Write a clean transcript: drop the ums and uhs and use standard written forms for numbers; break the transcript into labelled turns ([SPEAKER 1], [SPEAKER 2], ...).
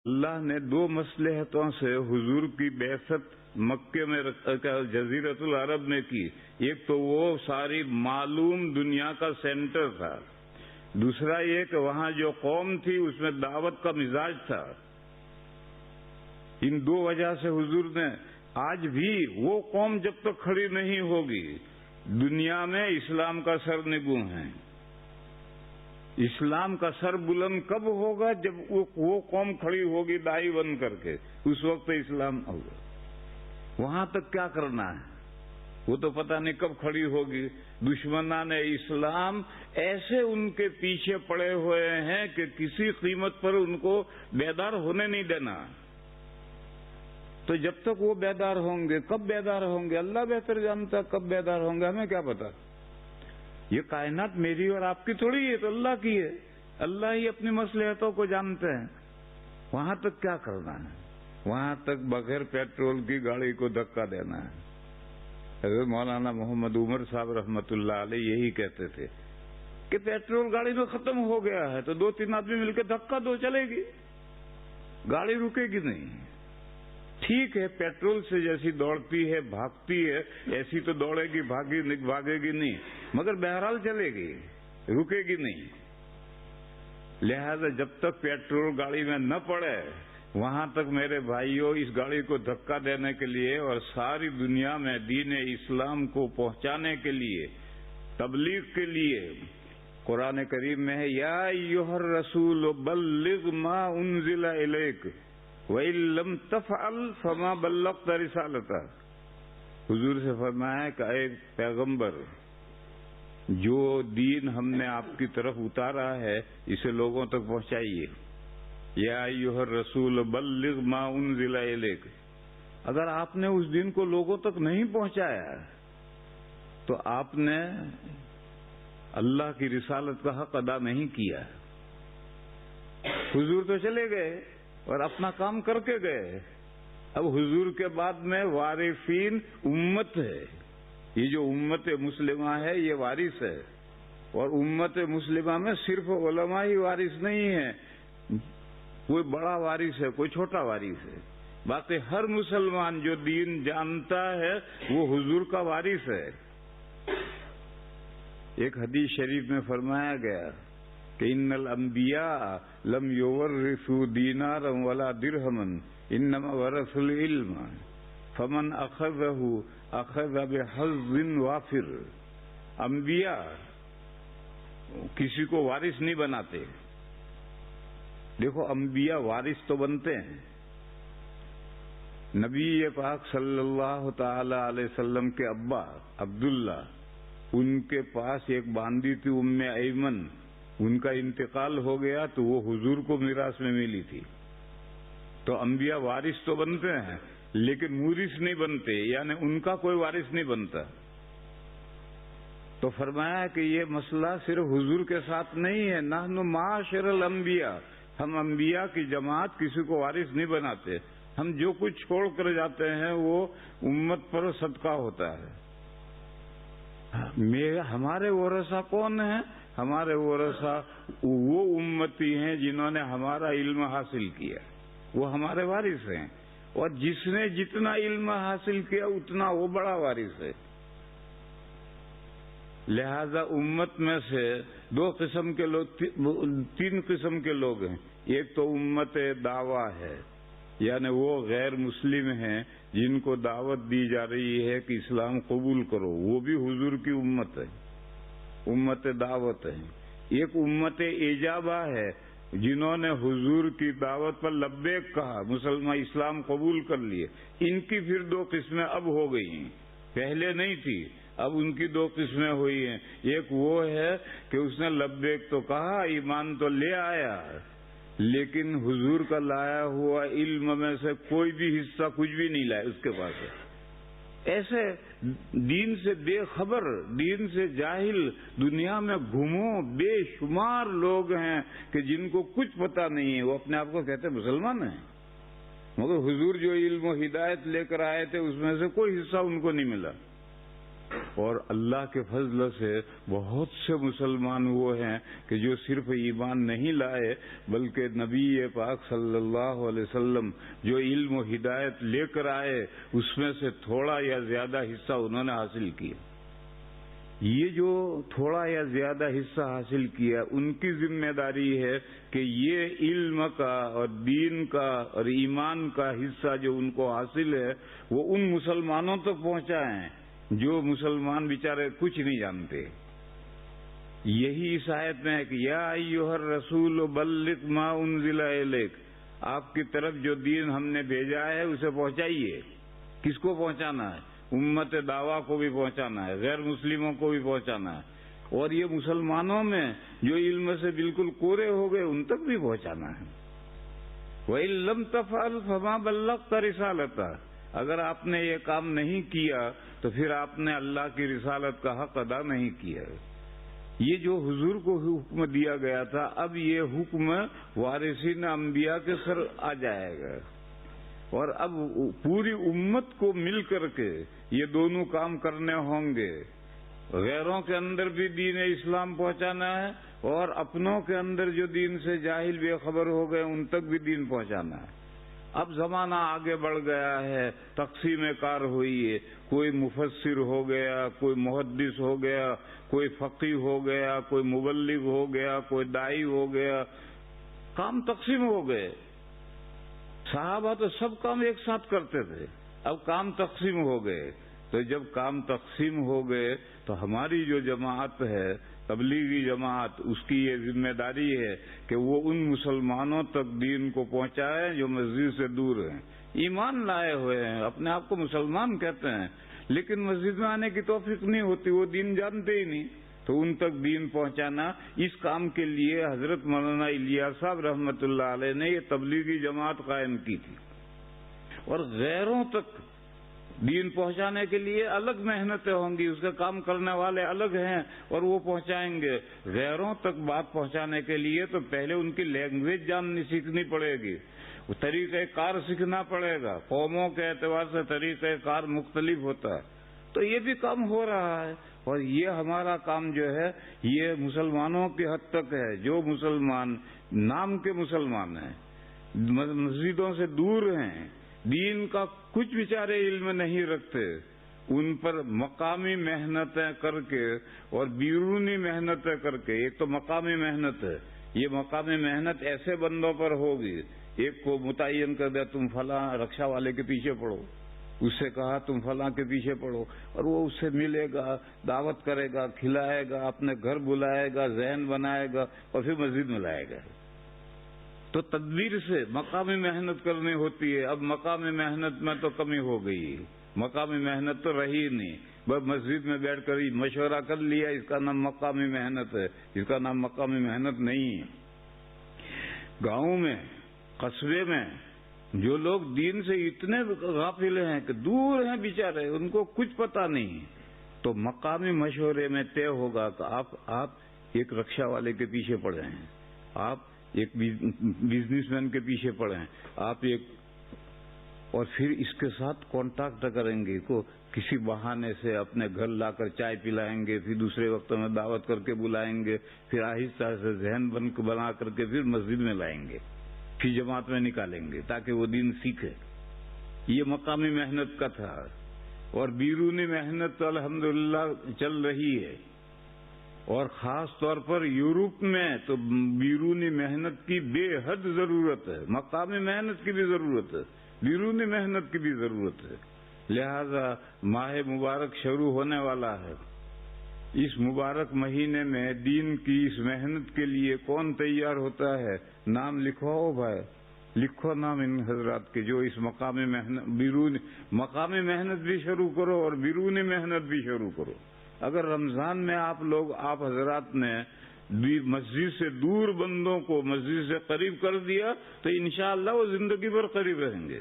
[SPEAKER 1] اللہ نے دو مصلحتوں سے حضور کی بعثت مکے میں جزیرۃ العرب میں کی. ایک تو وہ ساری معلوم دنیا کا سینٹر تھا، دوسرا یہ کہ وہاں جو قوم تھی اس میں دعوت کا مزاج تھا. ان دو وجہ سے حضور نے آج بھی وہ قوم جب تک کھڑی نہیں ہوگی دنیا میں اسلام کا سر نگوں ہے. اسلام کا سر بلند کب ہوگا؟ جب وہ قوم کھڑی ہوگی دائی بن کر کے، اس وقت اسلام ہوگا. وہاں تک کیا کرنا ہے وہ تو پتہ نہیں کب کھڑی ہوگی. دشمنان اسلام ایسے ان کے پیچھے پڑے ہوئے ہیں کہ کسی قیمت پر ان کو بیدار ہونے نہیں دینا. تو جب تک وہ بیدار ہوں گے، کب بیدار ہوں گے اللہ بہتر جانتا. کب بیدار ہوں گے ہمیں کیا پتا. یہ کائنات میری اور آپ کی تھوڑی ہے، تو اللہ کی ہے. اللہ ہی اپنی مصلحتوں کو جانتے ہیں. وہاں تک کیا کرنا ہے؟ وہاں تک بغیر پیٹرول کی گاڑی کو دھکا دینا ہے. حضرت مولانا محمد عمر صاحب رحمت اللہ علیہ یہی کہتے تھے کہ پیٹرول گاڑی میں ختم ہو گیا ہے تو 2-3 آدمی مل کے دھکا دو، چلے گی، گاڑی رکے گی نہیں. ٹھیک ہے، پیٹرول سے جیسی دوڑتی ہے بھاگتی ہے ایسی تو دوڑے گی بھاگے گی نہیں، مگر بہرحال چلے گی، رکے گی نہیں. لہذا جب تک پیٹرول گاڑی میں نہ پڑے وہاں تک میرے بھائیوں اس گاڑی کو دھکا دینے کے لیے اور ساری دنیا میں دین اسلام کو پہنچانے کے لیے، تبلیغ کے لیے قرآن کریم میں ہے یا ایھا الرسول بلغ ما انزل الیک وَإِن لَّمْ تَفْعَلْ فَمَا بَلَّغْتَ رِسَالَتَهُ. حضور سے فرمایا کہ اے پیغمبر، جو دین ہم نے آپ کی طرف اتارا ہے اسے لوگوں تک پہنچائیے. یا ایھا الرسول بلغ ما انزل الیک. اگر آپ نے اس دین کو لوگوں تک نہیں پہنچایا تو آپ نے اللہ کی رسالت کا حق ادا نہیں کیا. حضور تو چلے گئے اور اپنا کام کر کے گئے. اب حضور کے بعد میں وارثین امت ہے. یہ جو امت مسلمہ ہے یہ وارث ہے، اور امت مسلمہ میں صرف علماء ہی وارث نہیں ہے. کوئی بڑا وارث ہے، کوئی چھوٹا وارث ہے. باقی ہر مسلمان جو دین جانتا ہے وہ حضور کا وارث ہے. ایک حدیث شریف میں فرمایا گیا کہ ان الانبیاء لم یورثوا دینارا ولا درہما انما ورثوا العلم فمن اخذہ اخذ بحظ وافر. انبیاء کسی کو وارث نہیں بناتے. دیکھو انبیاء وارث تو بنتے ہیں. نبی پاک صلی اللہ تعالی علیہ وسلم کے ابا عبداللہ، ان کے پاس ایک باندی تھی ام ایمن. ان کا انتقال ہو گیا تو وہ حضور کو میراث میں ملی تھی. تو انبیاء وارث تو بنتے ہیں لیکن مورث نہیں بنتے، یعنی ان کا کوئی وارث نہیں بنتا. تو فرمایا کہ یہ مسئلہ صرف حضور کے ساتھ نہیں ہے. نحن معاشر الانبیاء، ہم انبیاء کی جماعت کسی کو وارث نہیں بناتے. ہم جو کچھ چھوڑ کر جاتے ہیں وہ امت پر صدقہ ہوتا ہے. ہمارے ورثہ کون ہیں؟ ہمارے ورثہ وہ امتی ہیں جنہوں نے ہمارا علم حاصل کیا، وہ ہمارے وارث ہیں. اور جس نے جتنا علم حاصل کیا اتنا وہ بڑا وارث ہے. لہذا امت میں سے تین قسم کے لوگ ہیں. ایک تو امت دعویٰ ہے، یعنی وہ غیر مسلم ہیں جن کو دعوت دی جا رہی ہے کہ اسلام قبول کرو، وہ بھی حضور کی امت ہے، امت دعوت ہے. ایک امت اجابہ ہے جنہوں نے حضور کی دعوت پر لبیک کہا، مسلمان اسلام قبول کر لیے. ان کی پھر 2 قسمیں اب ہو گئی ہیں، پہلے نہیں تھی، اب ان کی 2 قسمیں ہوئی ہیں. ایک وہ ہے کہ اس نے لبیک تو کہا، ایمان تو لے آیا، لیکن حضور کا لایا ہوا علم میں سے کوئی بھی حصہ کچھ بھی نہیں لایا اس کے پاس ہے. ایسے دین سے بے خبر، دین سے جاہل دنیا میں گھومو بے شمار لوگ ہیں کہ جن کو کچھ پتہ نہیں ہے. وہ اپنے آپ کو کہتے ہیں مسلمان ہیں، مگر حضور جو علم و ہدایت لے کر آئے تھے اس میں سے کوئی حصہ ان کو نہیں ملا. اور اللہ کے فضل سے بہت سے مسلمان وہ ہیں کہ جو صرف ایمان نہیں لائے بلکہ نبی پاک صلی اللہ علیہ وسلم جو علم و ہدایت لے کر آئے اس میں سے تھوڑا یا زیادہ حصہ انہوں نے حاصل کیا. یہ جو تھوڑا یا زیادہ حصہ حاصل کیا ان کی ذمہ داری ہے کہ یہ علم کا اور دین کا اور ایمان کا حصہ جو ان کو حاصل ہے وہ ان مسلمانوں تک پہنچائیں جو مسلمان بیچارے کچھ نہیں جانتے. یہی اس آیت میں ہے کہ یا ایھا الرسول بلغ ما انزل الیک، آپ کی طرف جو دین ہم نے بھیجا ہے اسے پہنچائیے. کس کو پہنچانا ہے؟ امت دعویٰ کو بھی پہنچانا ہے، غیر مسلموں کو بھی پہنچانا ہے، اور یہ مسلمانوں میں جو علم سے بالکل کورے ہو گئے ان تک بھی پہنچانا ہے. وَإِن لَّمْ تَفْعَلْ فَمَا بَلَّغْتَ رِسَالَتَهُ، اگر آپ نے یہ کام نہیں کیا تو پھر آپ نے اللہ کی رسالت کا حق ادا نہیں کیا. یہ جو حضور کو حکم دیا گیا تھا اب یہ حکم وارثین انبیاء کے سر آ جائے گا، اور اب پوری امت کو مل کر کے یہ دونوں کام کرنے ہوں گے. غیروں کے اندر بھی دین اسلام پہنچانا ہے اور اپنوں کے اندر جو دین سے جاہل بے خبر ہو گئے ان تک بھی دین پہنچانا ہے. اب زمانہ آگے بڑھ گیا ہے، تقسیم کار ہوئی ہے، کوئی مفسر ہو گیا، کوئی محدث ہو گیا، کوئی فقیہ ہو گیا، کوئی مبلغ ہو گیا، کوئی داعی ہو گیا، کام تقسیم ہو گئے. صحابہ تو سب کام ایک ساتھ کرتے تھے، اب کام تقسیم ہو گئے. تو جب کام تقسیم ہو گئے تو ہماری جو جماعت ہے تبلیغی جماعت اس کی یہ ذمہ داری ہے کہ وہ ان مسلمانوں تک دین کو پہنچائے جو مسجد سے دور ہیں، ایمان لائے ہوئے ہیں، اپنے آپ کو مسلمان کہتے ہیں لیکن مسجد میں آنے کی توفیق نہیں ہوتی، وہ دین جانتے ہی نہیں. تو ان تک دین پہنچانا، اس کام کے لیے حضرت مولانا الیاس صاحب رحمۃ اللہ علیہ نے یہ تبلیغی جماعت قائم کی تھی. اور غیروں تک دین پہنچانے کے لیے الگ محنتیں ہوں گی، اس کا کام کرنے والے الگ ہیں اور وہ پہنچائیں گے. غیروں تک بات پہنچانے کے لیے تو پہلے ان کی لینگویج جاننی سیکھنی پڑے گی، طریقہ کار سیکھنا پڑے گا. قوموں کے اعتبار سے طریقہ کار مختلف ہوتا ہے. تو یہ بھی کام ہو رہا ہے اور یہ ہمارا کام جو ہے یہ مسلمانوں کی حد تک ہے. جو مسلمان نام کے مسلمان ہیں، مسجدوں سے دور ہیں، دین کا کچھ بیچارے علم نہیں رکھتے، ان پر مقامی محنتیں کر کے اور بیرونی محنتیں کر کے، ایک تو مقامی محنت ہے، یہ مقامی محنت ایسے بندوں پر ہوگی. ایک کو متعین کر دیا تم فلاں رکشا والے کے پیچھے پڑھو، اس سے کہا تم فلاں کے پیچھے پڑھو، اور وہ اس سے ملے گا، دعوت کرے گا، کھلائے گا، اپنے گھر بلائے گا، ذہن بنائے گا اور پھر مسجد میں لائے گا. تو تدبیر سے مقامی محنت کرنی ہوتی ہے. اب مقامی محنت میں تو کمی ہو گئی، مقامی محنت تو رہی نہیں. بس مسجد میں بیٹھ کر ہی مشورہ کر لیا، اس کا نام مقامی محنت ہے، اس کا نام مقامی محنت نہیں ہے. گاؤں میں، قصبے میں جو لوگ دین سے اتنے غافل ہیں کہ دور ہیں بیچارے، ان کو کچھ پتہ نہیں، تو مقامی مشورے میں طے ہوگا کہ آپ ایک رکشا والے کے پیچھے پڑے ہیں، آپ ایک بزنس مین کے پیچھے پڑے ہیں، آپ ایک، اور پھر اس کے ساتھ کانٹیکٹ کریں گے، کو کسی بہانے سے اپنے گھر لا کر چائے پلائیں گے، پھر دوسرے وقت میں دعوت کر کے بلائیں گے، پھر آہستہ سے ذہن بنا کر کے پھر مسجد میں لائیں گے، پھر جماعت میں نکالیں گے تاکہ وہ دین سیکھے. یہ مقامی محنت کا تھا. اور بیرونی محنت تو الحمدللہ چل رہی ہے، اور خاص طور پر یورپ میں تو بیرونی محنت کی بے حد ضرورت ہے. مقامی محنت کی بھی ضرورت ہے، بیرونی محنت کی بھی ضرورت ہے. لہذا ماہ مبارک شروع ہونے والا ہے. اس مبارک مہینے میں دین کی اس محنت کے لیے کون تیار ہوتا ہے؟ نام لکھواؤ بھائی، لکھو نام ان حضرات کے جو اس مقامی محنت، مقامی محنت بھی شروع کرو اور بیرونی محنت بھی شروع کرو. اگر رمضان میں آپ حضرات نے مسجد سے دور بندوں کو مسجد سے قریب کر دیا تو انشاءاللہ وہ زندگی بھر قریب رہیں گے.